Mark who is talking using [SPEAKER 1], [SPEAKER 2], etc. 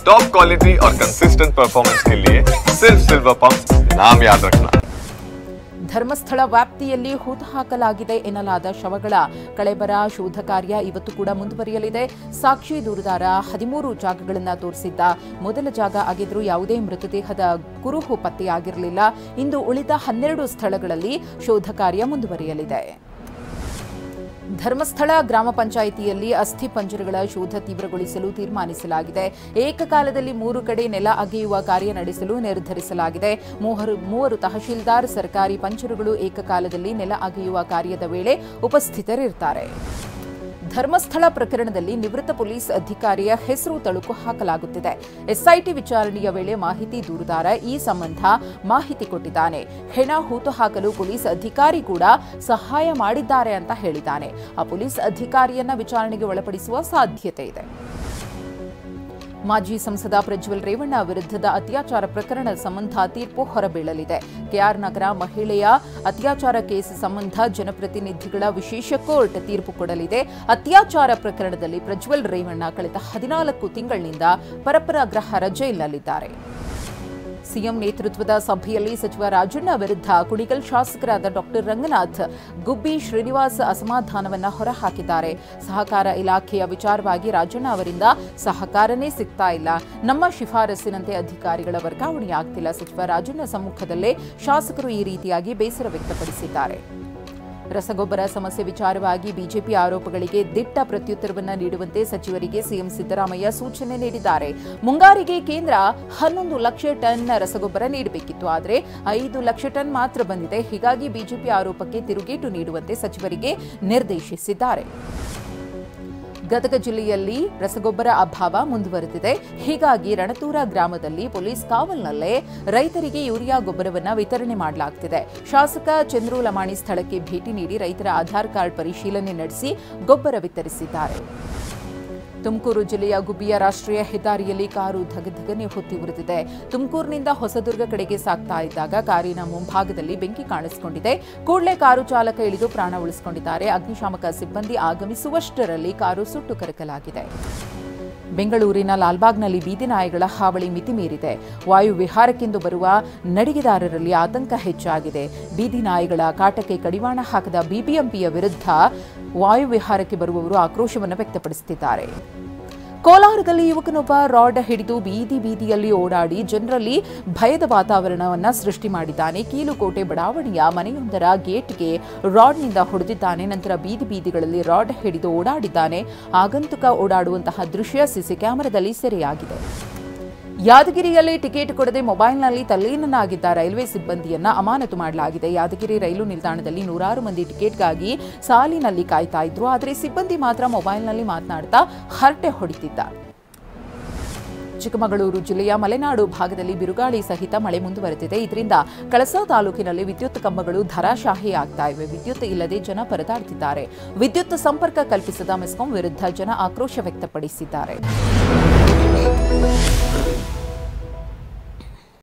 [SPEAKER 1] Top quality और consistent performance के लिए सिर्फ सिल्वर पंप नाम याद रखना।
[SPEAKER 2] ಧರ್ಮಸ್ಥಳ ವ್ಯಾಪ್ತಿಯಲ್ಲಿ ಹೂತುಹಾಕಲಾಗಿದೆ ಎನ್ನಲಾದ ಶವಗಳ ಕಳೆಬರ ಶೋಧ ಕಾರ್ಯ ಇವತ್ತು ಕೂಡ ಮುಂದುವರಿಯಲಿದೆ. ಸಾಕ್ಷಿ ದೂರುದಾರ 13 ಜಾಗಗಳನ್ನು ತೋರಿಸಿದ್ದ. ಮೊದಲ ಜಾಗ ಆಗಿದ್ರೂ ಯಾವುದೇ ಮೃತದೇಹದ ಕುರುಹು ಪತ್ತೆಯಾಗಿರಲಿಲ್ಲ. ಇಂದು ಉಳಿದ 12 ಸ್ಥಳಗಳಲ್ಲಿ ಶೋಧ ಕಾರ್ಯ ಮುಂದುವರಿಯಲಿದೆ. ಧರ್ಮಸ್ಥಳ ಗ್ರಾಮ ಪಂಚಾಯಿತಿಯಲ್ಲಿ ಅಸ್ಥಿ ಪಂಜರಗಳ ಶೋಧ ತೀವ್ರಗೊಳಿಸಲು ತೀರ್ಮಾನಿಸಲಾಗಿದೆ. ಏಕಕಾಲದಲ್ಲಿ 3 ಕಡೆ ನೆಲ ಅಗೆಯುವ ಕಾರ್ಯ ನಡೆಸಲು ನಿರ್ಧರಿಸಲಾಗಿದೆ. ಮೂವರು ತಹಶೀಲ್ದಾರ್ ಸರ್ಕಾರಿ ಪಂಜರಗಳು ಏಕಕಾಲದಲ್ಲಿ ನೆಲ ಅಗೆಯುವ ಕಾರ್ಯದ ವೇಳೆ ಉಪಸ್ಥಿತರಿರುತ್ತಾರೆ. ಧರ್ಮಸ್ಥಳ ಪ್ರಕರಣದಲ್ಲಿ ನಿವೃತ್ತ ಪೊಲೀಸ್ ಅಧಿಕಾರಿಯ ಹೆಸರು ತಳುಕು ಹಾಕಲಾಗುತ್ತಿದೆ. ಎಸ್ಐಟಿ ವಿಚಾರಣೆಯ ವೇಳೆ ಮಾಹಿತಿ ದೂರುದಾರ ಈ ಸಂಬಂಧ ಮಾಹಿತಿ ಕೊಟ್ಟಿದ್ದಾನೆ. ಹೆಣ ಹೂತು ಹಾಕಲು ಪೊಲೀಸ್ ಅಧಿಕಾರಿ ಕೂಡ ಸಹಾಯ ಮಾಡಿದ್ದಾರೆ ಅಂತ ಹೇಳಿದ್ದಾನೆ. ಆ ಪೊಲೀಸ್ ಅಧಿಕಾರಿಯನ್ನ ವಿಚಾರಣೆಗೆ ಒಳಪಡಿಸುವ ಸಾಧ್ಯತೆ ಇದೆ. ಮಾಜಿ ಸಂಸದ ಪ್ರಜ್ವಲ್ ರೇವಣ್ಣ ವಿರುದ್ಧದ ಅತ್ಯಾಚಾರ ಪ್ರಕರಣ ಸಂಬಂಧ ತೀರ್ಪು ಹೊರಬೀಳಲಿದೆ. ಕೆಆರ್ ನಗರ ಮಹಿಳೆಯ ಅತ್ಯಾಚಾರ ಕೇಸ್ ಸಂಬಂಧ ಜನಪ್ರತಿನಿಧಿಗಳ ವಿಶೇಷ ಕೋರ್ಟ್ ತೀರ್ಪು ಕೊಡಲಿದೆ. ಅತ್ಯಾಚಾರ ಪ್ರಕರಣದಲ್ಲಿ ಪ್ರಜ್ವಲ್ ರೇವಣ್ಣ ಕಳೆದ 14 ತಿಂಗಳಿನಿಂದ ಪರಪರಾಗ್ರಹ ಜೈಲಿನಲ್ಲಿದ್ದಾರೆ. ಸಿಎಂ ನೇತೃತ್ವದ ಸಭೆಯಲ್ಲಿ ಸಚಿವ ರಾಜಣ್ಣ ವಿರುದ್ಧ ಕುಣಿಗಲ್ ಶಾಸಕರಾದ ಡಾಕ್ಟರ್ ರಂಗನಾಥ್, ಗುಬ್ಬಿ ಶ್ರೀನಿವಾಸ್ ಅಸಮಾಧಾನವನ್ನು ಹೊರಹಾಕಿದ್ದಾರೆ. ಸಹಕಾರ ಇಲಾಖೆಯ ವಿಚಾರವಾಗಿ ರಾಜಣ್ಣ ಅವರಿಂದ ಸಹಕಾರನೇ ಸಿಗ್ತಾ ಇಲ್ಲ, ನಮ್ಮ ಶಿಫಾರಸಿನಂತೆ ಅಧಿಕಾರಿಗಳ ವರ್ಗಾವಣೆಯಾಗ್ತಿಲ್ಲ. ಸಚಿವ ರಾಜಣ್ಣ ಸಮ್ಮುಖದಲ್ಲೇ ಶಾಸಕರು ಈ ರೀತಿಯಾಗಿ ಬೇಸರ ವ್ಯಕ್ತಪಡಿಸಿದ್ದಾರೆ. ರಸಗೊಬ್ಬರ ಸಮಸ್ಯೆ ವಿಚಾರವಾಗಿ ಬಿಜೆಪಿ ಆರೋಪಗಳಿಗೆ ದಿಟ್ಟ ಪ್ರತ್ಯುತ್ತರವನ್ನು ನೀಡುವಂತೆ ಸಚಿವರಿಗೆ ಸಿಎಂ ಸಿದ್ದರಾಮಯ್ಯ ಸೂಚನೆ ನೀಡಿದ್ದಾರೆ. ಮುಂಗಾರಿಗೆ ಕೇಂದ್ರ 11 ಲಕ್ಷ ಟನ್ ರಸಗೊಬ್ಬರ ನೀಡಬೇಕಿತ್ತು, ಆದರೆ 5 ಲಕ್ಷ ಟನ್ ಮಾತ್ರ ಬಂದಿದೆ. ಹೀಗಾಗಿ ಬಿಜೆಪಿ ಆರೋಪಕ್ಕೆ ತಿರುಗೇಟು ನೀಡುವಂತೆ ಸಚಿವರಿಗೆ ನಿರ್ದೇಶಿಸಿದ್ದಾರೆ. ಗದಗ ಜಿಲ್ಲೆಯಲ್ಲಿ ರಸಗೊಬ್ಬರ ಅಭಾವ ಮುಂದುವರೆದಿದೆ. ಹೀಗಾಗಿ ರಣತೂರ ಗ್ರಾಮದಲ್ಲಿ ಪೊಲೀಸ್ ಕಾವಲಿನಲ್ಲೇ ರೈತರಿಗೆ ಯೂರಿಯಾ ಗೊಬ್ಬರವನ್ನು ವಿತರಣೆ ಮಾಡಲಾಗುತ್ತಿದೆ. ಶಾಸಕ ಚಂದ್ರು ಲಮಾಣಿ ಸ್ಥಳಕ್ಕೆ ಭೇಟಿ ನೀಡಿ ರೈತರ ಆಧಾರ್ ಕಾರ್ಡ್ ಪರಿಶೀಲನೆ ನಡೆಸಿ ಗೊಬ್ಬರ ವಿತರಿಸಿದ್ದಾರೆ. ತುಮಕೂರು ಜಿಲ್ಲೆಯ ಗುಬ್ಬಿಯ ರಾಷ್ಟ್ರೀಯ ಹೆದ್ದಾರಿಯಲ್ಲಿ ಕಾರು ಧಗಧಗನೆ ಹೊತ್ತಿ ಉರಿದಿದೆ. ತುಮಕೂರಿನಿಂದ ಹೊಸದುರ್ಗ ಕಡೆಗೆ ಸಾಗ್ತಾ ಇದ್ದಾಗ ಕಾರಿನ ಮುಂಭಾಗದಲ್ಲಿ ಬೆಂಕಿ ಕಾಣಿಸಿಕೊಂಡಿದೆ. ಕೂಡಲೇ ಕಾರು ಚಾಲಕ ಇಳಿದು ಪ್ರಾಣ ಉಳಿಸಿಕೊಂಡಿದ್ದಾರೆ. ಅಗ್ನಿಶಾಮಕ ಸಿಬ್ಬಂದಿ ಆಗಮಿಸುವಷ್ಟರಲ್ಲಿ ಕಾರು ಸುಟ್ಟು ಕರಕಲಾಗಿದೆ. ಬೆಂಗಳೂರಿನ ಲಾಲ್ಬಾಗ್ನಲ್ಲಿ ಬೀದಿ ನಾಯಿಗಳ ಹಾವಳಿ ಮಿತಿ ಮೀರಿದೆ. ವಾಯು ವಿಹಾರಕ್ಕೆಂದು ಬರುವ ನಡಿಗೆದಾರರಲ್ಲಿ ಆತಂಕ ಹೆಚ್ಚಾಗಿದೆ. ಬೀದಿ ನಾಯಿಗಳ ಕಾಟಕ್ಕೆ ಕಡಿವಾಣ ಹಾಕದ ಬಿಬಿಎಂಪಿಯ ವಿರುದ್ಧ ವಾಯು ವಿಹಾರಕ್ಕೆ ಬರುವವರು ಆಕ್ರೋಶವನ್ನು ವ್ಯಕ್ತಪಡಿಸುತ್ತಿದ್ದಾರೆ. ಕೋಲಾರದಲ್ಲಿ ಯುವಕನೊಬ್ಬ ರಾಡ್ ಹಿಡಿದು ಬೀದಿಯಲ್ಲಿ ಓಡಾಡಿ ಜನರಲ್ಲಿ ಭಯದ ವಾತಾವರಣವನ್ನು ಸೃಷ್ಟಿ ಮಾಡಿದ್ದಾನೆ. ಕೀಲುಕೋಟೆ ಬಡಾವಣೆಯ ಮನೆಯೊಂದರ ಗೇಟ್ಗೆ ರಾಡ್ನಿಂದ ಹೊಡೆದಿದ್ದಾನೆ. ನಂತರ ಬೀದಿಗಳಲ್ಲಿ ರಾಡ್ ಹಿಡಿದು ಓಡಾಡಿದ್ದಾನೆ. ಆಗಂತುಕ ಓಡಾಡುವಂತಹ ದೃಶ್ಯ ಸಿಸಿ ಕ್ಯಾಮೆರಾದಲ್ಲಿ ಸೆರೆಯಾಗಿದೆ. ಯಾದಗಿರಿಯಲ್ಲಿ ಟಿಕೆಟ್ ಕೊಡದೆ ಮೊಬೈಲ್ನಲ್ಲಿ ತಲ್ಲೀನನಾಗಿದ್ದ ರೈಲ್ವೆ ಸಿಬ್ಬಂದಿಯನ್ನ ಅಮಾನತು ಮಾಡಲಾಗಿದೆ. ಯಾದಗಿರಿ ರೈಲು ನಿಲ್ದಾಣದಲ್ಲಿ 100 ಮಂದಿ ಟಿಕೆಟ್ಗಾಗಿ ಸಾಲಿನಲ್ಲಿ ಕಾಯ್ತಾ ಇದ್ರು. ಆದರೆ ಸಿಬ್ಬಂದಿ ಮಾತ್ರ ಮೊಬೈಲ್ನಲ್ಲಿ ಮಾತನಾಡ್ತಾ ಹರಟೆ ಹೊಡಿತಿದ್ದ. ಚಿಕ್ಕಮಗಳೂರು ಜಿಲ್ಲೆಯ ಮಲೆನಾಡು ಭಾಗದಲ್ಲಿ ಬಿರುಗಾಳಿ ಸಹಿತ ಮಳೆ ಮುಂದುವರೆದಿದೆ. ಇದರಿಂದ ಕಳಸಾ ತಾಲೂಕಿನಲ್ಲಿ ವಿದ್ಯುತ್ ಕಂಬಗಳು ಧರಾಶಾಹಿ ಆಗ್ತಾ ಇವೆ. ವಿದ್ಯುತ್ ಇಲ್ಲದೆ ಜನ ಪರದಾಡ್ತಿದ್ದಾರೆ. ವಿದ್ಯುತ್ ಸಂಪರ್ಕ ಕಲ್ಪಿಸದ ಮೆಸ್ಕಾಂ ವಿರುದ್ಧ ಜನ ಆಕ್ರೋಶ ವ್ಯಕ್ತಪಡಿಸಿದ್ದಾರೆ.